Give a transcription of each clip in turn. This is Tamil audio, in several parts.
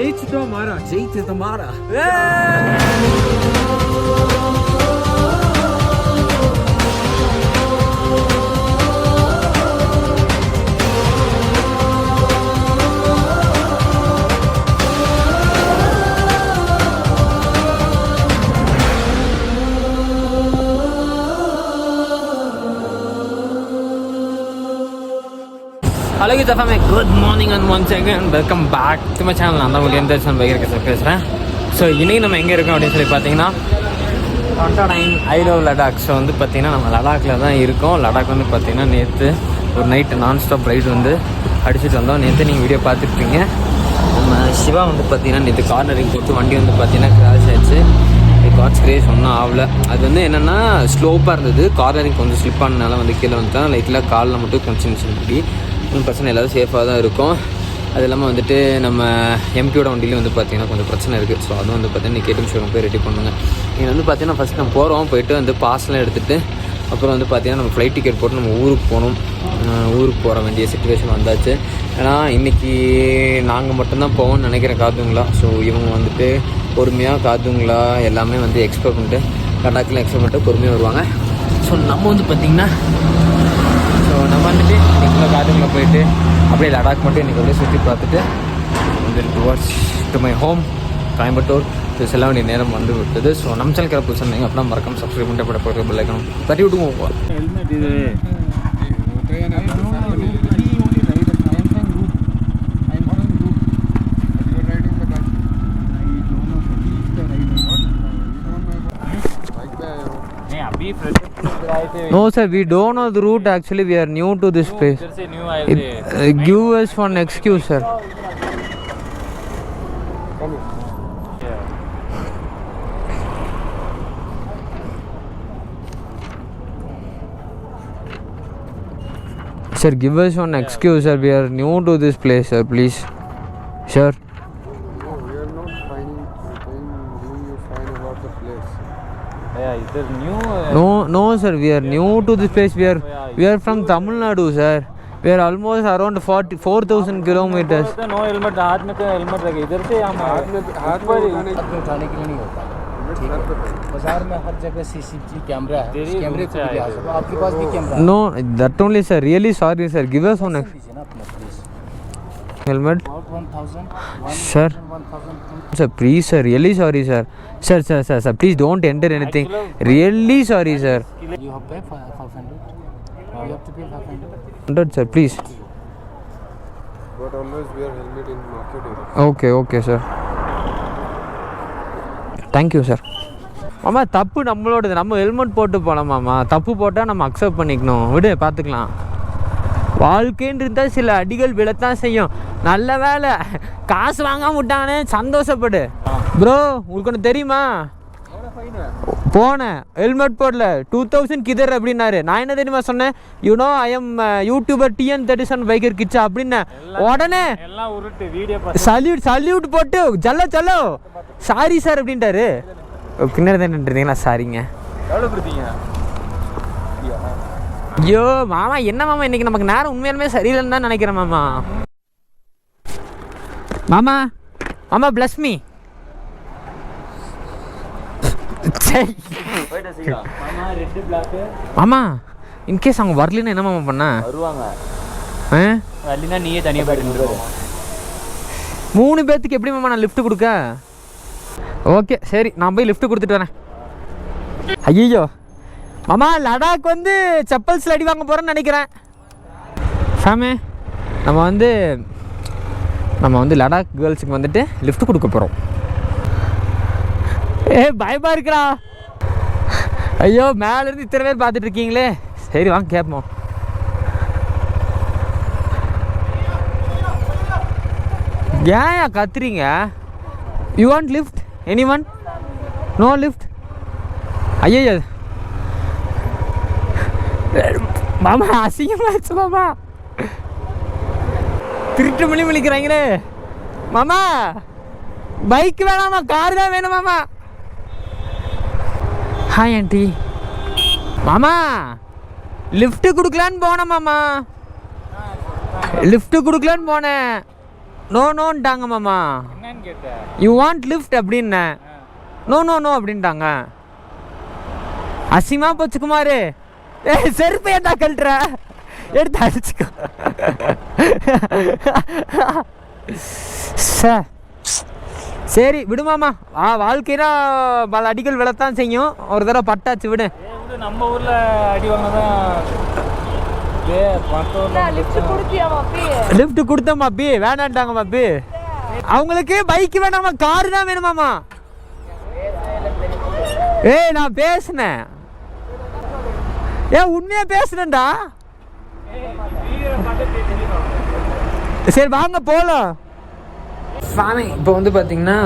ஜெயிச்சிட்டோம் மாறா Hello guys, good morning and once again welcome back to my channel. நான் தான் உங்களுக்கு இன்டர்சன் பைக்கர் பேசுகிறேன். ஸோ இன்றைக்கி நம்ம எங்கே இருக்கோம் அப்படின்னு சொல்லி பார்த்தீங்கன்னா ஐ லவ் லடாக். ஸோ வந்து பார்த்திங்கன்னா நம்ம லடாக்கில் தான் இருக்கோம். லடாக் வந்து பார்த்திங்கன்னா நேற்று ஒரு நைட்டு நான் ஸ்டாப் ரைடு வந்து அடிச்சுட்டு வந்தோம். நேற்று நீங்கள் வீடியோ பார்த்துருப்பீங்க. நம்ம சிவா வந்து பார்த்திங்கன்னா நேற்று கார்னரிங் போட்டு வண்டி வந்து பார்த்திங்கன்னா கிராஷ் ஆச்சு. கார்ட்ஸ் கிரேஸ் ஒன்றும் ஆகலை. அது வந்து என்னென்னா ஸ்லோப்பாக இருந்தது. கார்னரிங் கொஞ்சம் ஸ்லிப் ஆனதுனால வந்து கீழே வந்துட்டான். லைட்டில் காலில் மட்டும் கொஞ்சம் சின்ன ஒன்றும் பிரச்சனை எல்லோரும் சேஃபாக தான் இருக்கும். அது இல்லாமல் வந்துட்டு நம்ம எம்பியோட வண்டியிலையும் வந்து பார்த்திங்கன்னா கொஞ்சம் பிரச்சனை இருக்குது. ஸோ அதுவும் வந்து பார்த்திங்கன்னா கேட்டும் ஷோரூம் போய் ரெடி பண்ணுங்க. நீங்கள் வந்து பார்த்திங்கன்னா ஃபஸ்ட் நம்ம போயிட்டு வந்து பாஸ்லாம் எடுத்துகிட்டு அப்புறம் வந்து பார்த்திங்கன்னா நம்ம ஃப்ளைட் டிக்கெட் போட்டு நம்ம ஊருக்கு போகணும். ஊருக்கு போகிற வேண்டிய சிச்சுவேஷன் வந்தாச்சு. ஏன்னா இன்றைக்கி நாங்கள் மட்டும்தான் போவோம்னு நினைக்கிறேன் கார்துங்களா. ஸோ இவங்க வந்துட்டு பொறுமையாக கார்துங்களா எல்லாமே வந்து எக்ஸ்பெக்ட் பண்ணிட்டு லடாக்கில் எக்ஸ்பெக்ட் பண்ணிட்டு பொறுமையாக வருவாங்க. ஸோ நம்ம வந்து பார்த்திங்கன்னா நம்ம வந்துட்டு இன்றைக்குள்ள கார்டனில் போயிட்டு அப்படியே லடாக் மட்டும் இன்றைக்கி அப்படியே சுற்றி பார்த்துட்டு வந்து towards to my home Coimbatore செல்ல வேண்டிய நேரம் வந்து விட்டது. ஸோ நம்ம சேனல் கிளப்பு சொன்னீங்க அப்படின்னா மறக்காம சப்ஸ்கிரைப் பண்ணிட்டு போட போகிற பிள்ளைக்கணும் தட்டி விட்டுவோம். ஹெல்மெட் இது No sir, we don't know the route. Actually, we are new to this place. Give us one excuse, sir. Sir, give us one excuse, sir. We are new to this place, sir. Please, sir. No sir, we are new to this place. We are from Tamil Nadu, sir. We are almost around 4,000 kilometers. No helmet, हाथ में तो helmet लगे. इधर से हम हाथ पर उठाने के लिए नहीं होता. ठीक है. बाजार में हर जगह CCTV कैमरा है. कैमरे को भी आपके पास भी कैमरा है. No, that only sir. Really sorry sir. Give us one helmet. 1,000. Sir. Sir, please sir. Really sorry sir. Sir. Please don't enter anything. Really sorry sir. You have pay 500. You have to pay 500 sir. Please. But always wear helmet in market area. Okay sir. Thank you sir. மாமா தப்பு நம்மளோடது. நம்ம ஹெல்மெட் போட்டு போகலாம் மாமா. தப்பு போட்டால் நம்ம அக்செப்ட் பண்ணிக்கணும். விடு பார்த்துக்கலாம். வாழ்க்கைன்னு இருந்தால் சில அடிகள் விழத்தான் செய்யும். நல்ல வேலை காசு வாங்காம விட்டானே, சந்தோஷப்படு ப்ரோ. உங்களுக்கு ஒன்று தெரியுமா? போனேன் ஹெல்மெட் போடல 2000 கிதர் அப்படின்னாரு. நான் என்ன தெரியுமா சொன்னேன்? You know I am YouTuber TN37 biker Kichcha அப்படின்னேன். உடனே சல்யூட் போட்டு ஜல்லோ சாரி சார் அப்படின்ட்டாரு. பின்னாடி தான் நின்றுருந்தீங்களா? சாரிங்க. ஐயோ மாமா, என்ன மாமா இன்னைக்கு நமக்கு நேரம் உண்மையாலுமே சரியில்லைன்னு தான் நினைக்கிறேன் மாமா. மாமா bless me. மாமா இன்கேஸ் அவங்க வரலன்னா என்ன மாமா பண்ண? வருவாங்க. வரலன்னா நீயே தனியாக போயிட்டு 3 பேர்த்துக்கு எப்படி மாமா நான் லிஃப்ட் கொடுக்க? ஓகே சரி, நான் போய் லிஃப்ட் கொடுத்துட்டு வரேன். ஐயோ மாமா, லடாக் வந்து செப்பல்ஸில் அடி வாங்க போகிறேன்னு நினைக்கிறேன். சாமே நம்ம வந்து லடாக் கேர்ள்ஸுக்கு வந்துட்டு லிஃப்ட் கொடுக்க போகிறோம். பயமாக இருக்கிறா. ஐயோ மேலேருந்து இத்தனை பேர் பார்த்துட்டு இருக்கீங்களே. சரி வாங்க கேட்போம். ஏன் கத்துறீங்க? You want lift? Anyone? No lift? ஐயோ மாமா அசிங்கமாச்சு மாமா. திருட்டு மணி விழிக்கிறாங்களே மாமா. பைக் வேணாமா, கார் தான் வேணும் மாமா. Hi aunty. மாமா லிஃப்ட்டு கொடுக்கலான்னு போனேன் மாமா. லிஃப்ட்டு கொடுக்கலான்னு போனேன். நோ நோன்ட்டாங்க மாமா. என்னன்னு கேட்ட? யூ வாண்ட் லிஃப்ட் அப்படின்னேன். நோ நோ நோ அப்படின்ட்டாங்க. அசிமா போச்சு குமார். செருப்பு ஏன்டா கழட்டுற? எடுத்து அடிச்சுக்கோ. சரி விடுமாமா. வாழ்க்கைனா பல அடிகள் விழத்தான் செய்யும். ஒரு தடவை பட்டாச்சு விடு. நம்ம ஊர்ல அடி வாங்கதான். லிஃப்ட் கொடுத்தோம் மாப்பி. வேணான்ட்டாங்க மாப்பி. அவங்களுக்கு பைக் வேணாமா, காரு தான் வேணுமாமா. ஏய் நான் பேசுனேன். உண்மையா பேசுனேன்டா. சரி வாங்க போலாம். சாமி இப்போ வந்து பார்த்தீங்கன்னா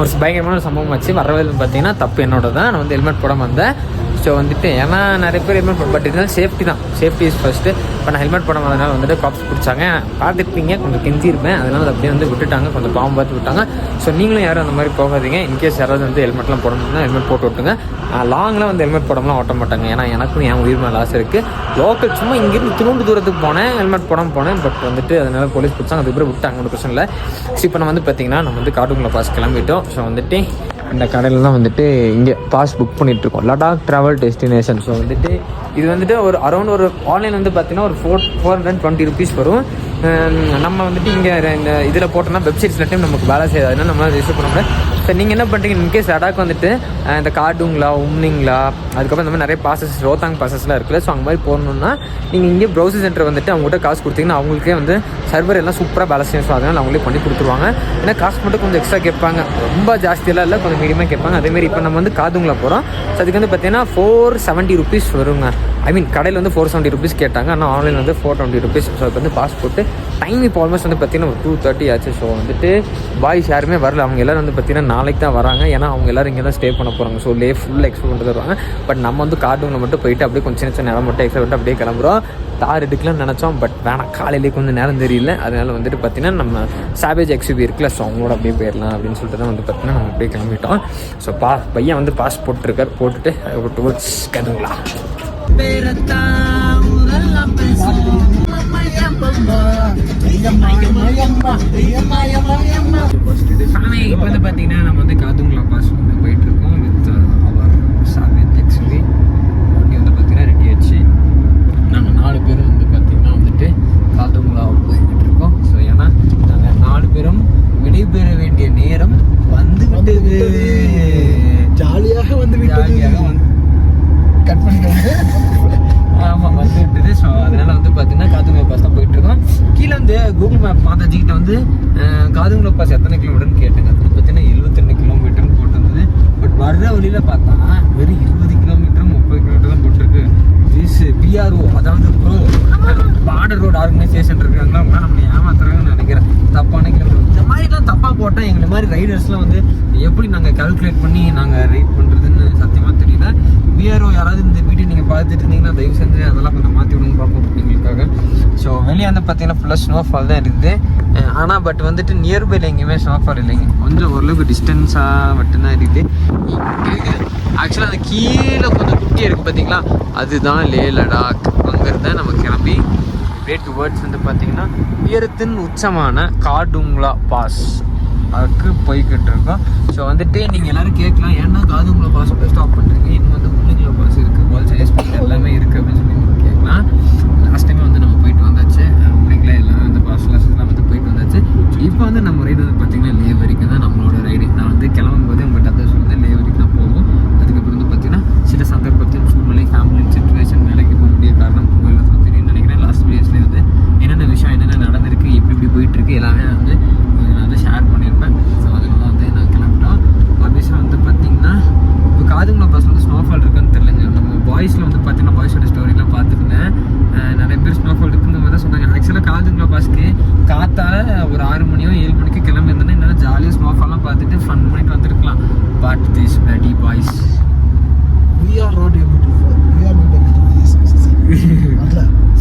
ஒரு பயங்கரமான ஒரு சம்பவம் ஆச்சு. வரவேல் பார்த்தீங்கன்னா தப்பு என்னோட தான். நான் வந்து ஹெல்மெட் போடாமல் வந்தேன். ஸோ வந்துட்டு ஏன்னா நிறைய பேர் ஹெல்மெட் பட் இருந்தாலும் சேஃப்டி தான். Safety is first. இப்போ நான் ஹெல்மெட் போடாமல் அதனால் வந்துட்டு காப்ஸ் பிடிச்சாங்க. பார்த்துருப்பீங்க, கொஞ்சம் கெஞ்சிருப்பேன். அதனால் அது அப்படியே வந்து விட்டுட்டாங்க, கொஞ்சம் பாவம் பார்த்து விட்டாங்க. ஸோ நீங்களும் யாரும் அந்த மாதிரி போகாதீங்க. இன்கேஸ் யாராவது வந்து ஹெல்மெட்லாம் போடணும்னா ஹெல்மெட் போட்டு விட்டுங்க. லாங்லாம் வந்து ஹெல்மெட் போடாமலாம் ஓட்ட மாட்டாங்க. ஏன்னா எனக்கும் என் உயிர் மேலே ஆசை இருக்குது. லோக்கல் சும்மா இங்கேருந்து திரும்ப தூரத்துக்கு போனேன், ஹெல்மெட் போடாமல் போனேன். பட் வந்துட்டு அதனால் போலீஸ் பிடிச்சாங்க. அதுக்கப்புறம் விட்டாங்க, ஒன்றும் பிரச்சனை இல்லை. ஸோ இப்போ நம்ம வந்து பார்த்திங்கன்னா நம்ம வந்து கார்டுங்குளா பாஸ் கிளம்பிட்டோம். ஸோ வந்துட்டு இந்த கடையில் தான் வந்துட்டு இங்கே பாஸ் புக் பண்ணிகிட்ருக்கோம். Ladakh travel destination. ஸோ வந்துட்டு இது வந்துட்டு ஒரு அரௌண்ட் ஒரு ஆன்லைன் வந்து பார்த்திங்கன்னா ஒரு 420 rupees வரும். நம்ம வந்துட்டு இங்கே இந்த இதில் போட்டோம்னா வெப்சைட்ஸில் டைம் நமக்கு வேலை செய்யாதுன்னா நம்மளால் ரிஜிஸ்டர் பண்ண முடியாது. ஸோ நீங்கள் என்ன பண்ணுறீங்க, இன்கேஸ் லடாக் வந்துட்டு இந்த கார்டுங்களா உம்னிங்களா அதுக்கப்புறம் இந்த மாதிரி நிறைய பாசஸ் ரோத்தாங் பாசஸ்லாம் இருக்குல்ல. ஸோ அந்த மாதிரி போகணுன்னா நீங்கள் இங்கே ப்ரௌசர் சென்டர் வந்துட்டு அவங்ககிட்ட காசு கொடுத்தீங்கன்னா அவங்களுக்கே வந்து சர்வர் எல்லாம் சூப்பராக வேலை செய்யும். ஸோ அதனால் அவங்களே பண்ணி கொடுத்துருவாங்க. ஏன்னா காசு மட்டும் கொஞ்சம் எக்ஸ்ட்ரா கேட்பாங்க, ரொம்ப ஜாஸ்தியெல்லாம் இல்லை, கொஞ்சம் மீடியமாக கேட்பாங்க. அதேமாதிரி இப்போ நம்ம வந்து கார்டுங்களா போகிறோம். ஸோ அதுக்கு வந்து பார்த்தீங்கன்னா 470 rupees வருங்க. ஐ மீன் கடையில் வந்து 470 rupees கேட்டாங்க, ஆனால் ஆன்லைன் வந்து 420 rupees. ஸோ இப்போ வந்து பாஸ்போர்ட்டு டைம் இப்போ ஆல்மோஸ்ட் வந்து பார்த்திங்கன்னா ஒரு 2:30 ஆச்சு. ஸோ வந்துட்டு பாய்ஸ் யாருமே வரல. அவங்க எல்லோரும் வந்து பார்த்திங்கன்னா நாளைக்கு தான் வராங்க. ஏன்னா அவங்க எல்லோரும் இங்கே தான் ஸ்டே பண்ண போகிறாங்க. ஸோ ஃபுல்லாக எக்ஸ்ப்ளோர் பண்ணிட்டு வருவாங்க. பட் நம்ம வந்து கார்டுங்களை மட்டும் போயிட்டு அப்படியே கொஞ்சம் சின்ன சின்ன நேரம் மட்டும் எக்ஸ்ட்ரா விட்டு அப்படியே கிளம்புறோம். தார் எடுக்கலாம்னு நினச்சோம், பட் வேணாம், காலையிலேயே கொஞ்சம் நேரம் தெரியல. அதனால் வந்துட்டு பார்த்திங்கன்னா நம்ம சாவேஜ் எக்ஸிபி இருக்குல்ல, ஸோ அவங்களோட அப்படியே போயிடலாம் அப்படின்னு சொல்லிட்டு தான் வந்து பார்த்திங்கன்னா நம்ம அப்படியே கிளம்பிட்டோம். ஸோ பையன் வந்து பாஸ் போட்டுருக்கார். போட்டுட்டு டுவர்ட்ஸ் கார்டுங்களா இப்போ வந்து பார்த்தீங்கன்னா நம்ம வந்து கார்டுங்களா பாஸ் வந்து போயிட்டுருக்கோம் வித் அவர் சாவேஜ் எக்ஸிபி. வண்டி வந்து பார்த்தீங்கன்னா ரெடி ஆச்சு. நாங்கள் 4 பேரும் வந்து பார்த்திங்கன்னா வந்துட்டு கார்டுங்களா போய்கிட்டு இருக்கோம். ஸோ ஏன்னா நாங்கள் 4 பேரும் விடைபெற வேண்டிய நேரம் வந்து விட்டது. ஜாலியாக வந்து கட் பண்ணிட்டு ஆமாம் வந்து விட்டது. ஸோ அதனால் வந்து பார்த்தீங்கன்னா கார்டுங்களா பாஸ் தான் போயிட்டுருக்கோம். கீழே வந்து கூகுள் மேப் மாதாஜிக்கிட்ட வந்து கார்டுங்களா பாஸ் எத்தனை கிலோமீட்டர்னு கேட்டுங்க. அது பார்த்தீங்கன்னா 72 கிலோமீட்டர்னு போட்டிருந்தது. பட் வர்ற வழியில் பார்த்தா வெறும் 20 கிலோமீட்டர் 30 கிலோமீட்டர் தான் போட்டிருக்கு. பிஆர்ஓ அதாவது பார்டர் ரோடு ஆர்கனைசேஷன் இருக்காங்களா, அவங்க நம்ம ஏமாத்துறாங்கன்னு நினைக்கிறேன். தப்பான கிலோமீட்டர் இந்த மாதிரிலாம் தப்பாக போட்டால் எங்களை மாதிரி ரைடர்ஸ்லாம் வந்து எப்படி நாங்கள் கால்குலேட் பண்ணி நாங்கள் ரைட் பண்ணுறதுன்னு சத்தியமாக தெரியல. பிஆர்ஓ யாராவது இந்த வீடியோ நீங்கள் பார்த்துட்டு இருந்தீங்கன்னா தயவு செஞ்சு அதெல்லாம் கொஞ்சம் மாற்றி விடுங்க பார்ப்போம் எங்களுக்காக. ஸோ வெளியே வந்து பார்த்தீங்கன்னா ஃபுல்லாக ஸ்னோஃபால் தான் இருக்குது. ஆனால் பட் வந்துட்டு நியர்பையில் எங்கேயுமே ஸ்னோஃபால் இல்லைங்க. கொஞ்சம் ஓரளவுக்கு டிஸ்டன்ஸாக மட்டும்தான் இருக்குது. ஆக்சுவலாக அந்த கீழே கொஞ்சம் குட்டியாக இருக்குது பார்த்தீங்களா, அதுதான் லே லடாக். அங்கேருந்து நம்ம கிளம்பி அப்படியே டுவர்ட்ஸ் வந்து பார்த்தீங்கன்னா உயரத்தின் உச்சமான கார்டுங்களா பாஸ் அதுக்கு போய்கிட்டு இருக்கோம். ஸோ வந்துட்டு நீங்கள் எல்லோரும் கேட்கலாம், ஏன்னா கார்டுங்களா பாஸ் ஸ்டாப் பண்ணுறீங்க, இன்னும் வந்து உண்மைங்களா பாஸ் இருக்குது, வேர்ல்ட்ஸ் ஹையஸ்ட் பாயிண்ட் எல்லாமே இருக்குது அப்படின்னு சொல்லி நீங்கள் கேட்கலாம். லாஸ்ட் டைமே வந்து நம்ம போயிட்டு வந்தாச்சு. உண்மைங்களா எல்லாமே வந்து பாஸ் லாஸ்ட்லாம் வந்து போயிட்டு வந்தாச்சு. இப்போ வந்து நம்ம ரைடு வந்து பார்த்திங்கன்னா லே வரைக்கும் தான் நம்மளோட ரைடு. நான் வந்து கிளம்பும் போது உங்கள்கிட்ட அதை சொல்லுங்கள், லே வரைக்கும் தான் போகும். அதுக்கப்புறம் வந்து பார்த்திங்கன்னா சில சந்தர்ப்பத்தின் சூழ்நிலை, ஃபேமிலி சிச்சுவேஷன், வேலைக்கு போக முடிய காரணம் உங்களுக்கு தெரியும்னு நினைக்கிறேன். லாஸ்ட் வீடியோஸ்லேயே வந்து என்னென்ன விஷயம் என்னென்ன நடந்திருக்கு, எப்படி போயிட்டுருக்கு எல்லாமே வந்து நான் வந்து ஷேர் பண்ணியிருப்பேன். ஸோ அதனால வந்து நான் கிளம்பிட்டோம். ஆப்வியஸாக வந்து பார்த்திங்கன்னா இப்போ கார்டுங்களா பாஸ் வந்து ஸ்னோஃபால் இருக்குன்னு தெரியலங்க. நம்ம பாய்ஸில் வந்து பார்த்திங்கன்னா பாய்ஸோட ஸ்டோரிலாம் பார்த்துருந்தேன். நிறைய பேர் ஸ்னோஃபால் இருக்குங்கிற மாதிரி தான் சொன்னாங்க. ஆக்சுவலாக கார்டுங்களா பாஸ்க்கு காத்தால ஒரு 6 மணியோ 7 மணிக்கு கிளம்பி இருந்தேன்னா என்னால் ஜாலியாக ஸ்னோஃபால்லாம் பார்த்துட்டு ஃபன் பண்ணிட்டு வந்துருக்கலாம். But this bloody boys we are not able to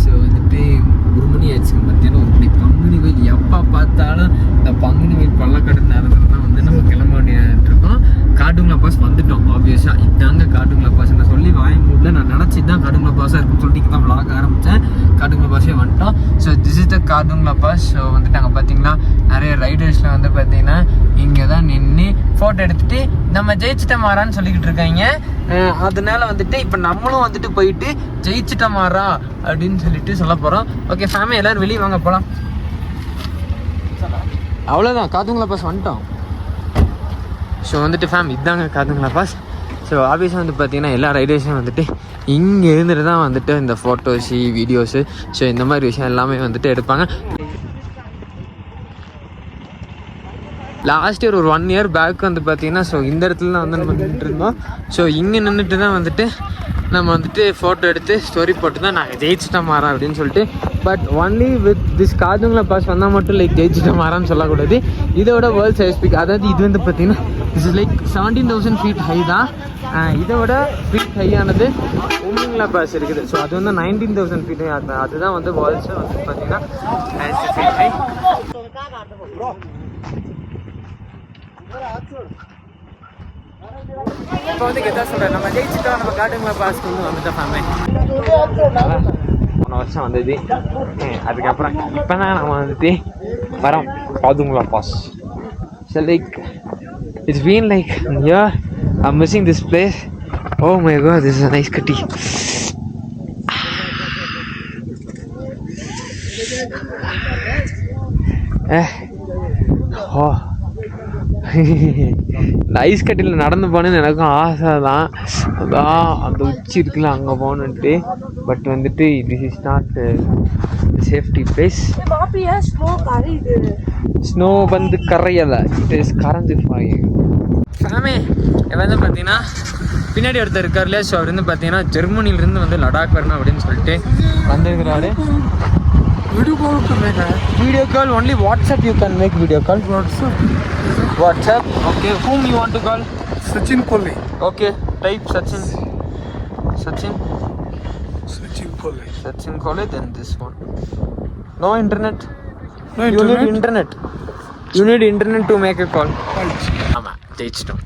so வந்துட்டு 1 மணி ஆச்சுங்க. மத்தியானம் 1 மணி. பங்குனி வெயில் எப்போ பார்த்தாலும் இந்த பங்குனி வெயில் பள்ளக்கடை நேரத்தில் தான் வந்து நம்ம கிளம்ப வேண்டியிருக்கோம். கார்டுங்களா பாஸ் வந்துட்டோம். ஆப்வியஸாக இதாங்க கார்டுங்களா பாஸ். நான் சொல்லி வாய மூடில் நான் நினச்சி தான் கார்டுங்களா பாஸாக இருக்குன்னு சொல்லிட்டு இங்கே தான் vlog ஆரம்பித்தேன். கார்டுங்களா பாஸே வந்துட்டோம். So this is the Khardung La pass. So வந்துட்டு அங்கே பார்த்தீங்கன்னா நிறைய ரைடர்ஸில் வந்து பார்த்தீங்கன்னா இங்கே தான் நின்று ஃபோட்டோ எடுத்துகிட்டு நம்ம ஜெயிச்சிட்டமாரான்னு சொல்லிக்கிட்டு இருக்காங்க. அதனால வந்துட்டு இப்போ நம்மளும் வந்துட்டு போயிட்டு ஜெயிச்சிட்டமாரா அப்படின்னு சொல்லிட்டு சொல்ல போகிறோம். ஓகே ஃபேமிலி எல்லோரும் வெளியே வாங்க போகலாம். அவ்வளோதான், கார்டுங்களா பாஸ் வந்துட்டோம். ஸோ வந்துட்டு ஃபேம் இதாங்க கார்டுங்களா பாஸ். ஸோ ஆஃபீஸாக வந்து பார்த்தீங்கன்னா எல்லா ரைடர்ஸும் வந்துட்டு இங்கே இருந்துட்டு தான் வந்துட்டு இந்த ஃபோட்டோஸு வீடியோஸு ஸோ இந்த மாதிரி விஷயம் எல்லாமே வந்துட்டு எடுப்பாங்க. லாஸ்ட் இயர் ஒரு 1 year பேக் வந்து பார்த்தீங்கன்னா ஸோ இந்த இடத்துல தான் வந்து நம்ம நின்றுட்டு இருந்தோம். ஸோ இங்கே நின்றுட்டு தான் வந்துட்டு நம்ம வந்துட்டு ஃபோட்டோ எடுத்து ஸ்டோரி போட்டு தான் நாங்கள் ஜெயிச்சிட்டோம் மாறோம் அப்படின்னு சொல்லிட்டு. But only with this Khardung La pass வந்தால் மட்டும் லைக் ஜெயிச்சிட்டோம் மாறான்னு சொல்லக்கூடாது. இதோட வேர்ல்ட் ஹையஸ்ட் பீக், அதாவது இது வந்து பார்த்தீங்கன்னா this is like 17,000 feet high தான். இதோட ஃபீட் ஹையானது உம்மிங்லா பாஸ் இருக்குது. ஸோ அது வந்து 19,000 feet ஹை. அதுதான் வந்து வேர்ல்ட்ஸை வந்து பார்த்தீங்கன்னா ஹையஸ்ட் ஃபீட் ஹை. இப்போ வந்து எதா சொல்கிறேன், நம்ம ஜெயிச்சுட்டோம், நம்ம கார்டுங்களா பாஸ்க்கு வந்து வந்துட்டோம் ஃபேமே. போன வருஷம் வந்தது, அதுக்கப்புறம் இப்போ தான் நம்ம வந்துட்டு வரோம் Khardung La pass. So like it's been like yeah, I'm missing this place. Oh my god, this is a nice kitty. Oh nice கட்டில் நடந்து போனேன்னு எனக்கும் ஆசை தான். அதான் அந்த உச்சி இருக்குல்ல அங்கே போகணுன்ட்டு. பட் வந்துட்டு this is not safety place. Snow வந்து கரையலை, இட் இஸ் கரைஞ்சி ஃபேமே. வந்து பார்த்தீங்கன்னா பின்னாடி ஒருத்தர் இருக்கார் இல்லையா, ஸோ அவர் வந்து பார்த்தீங்கன்னா ஜெர்மனியிலேருந்து வந்து லடாக் வரணும் அப்படின்னு சொல்லிட்டு வந்துருக்கிறாரு. Video call only WhatsApp you can make video call. WhatsApp. Okay, whom you want to call? Sachin Kohli. Okay, type Sachin. Sachin Kohli. Sachin Kohli, then this one. No internet. No you internet. need internet. You need internet to make a call. ஆமா, ஜெயிச்சிட்டோம்.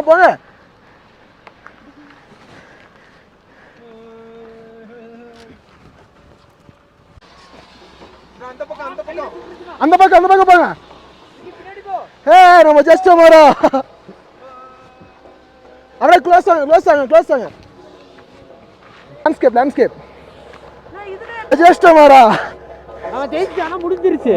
போங்க. அந்த பக்கம் போங்க. ஹே நம்ம ஜஸ்ட் மாரா. அப்படியே க்ளோஸ் ஆங்க. லேண்ட்ஸ்கேப். ஜஸ்ட் மாரா. அவன் ஜெயிச்சானா முடிஞ்சிருச்சு.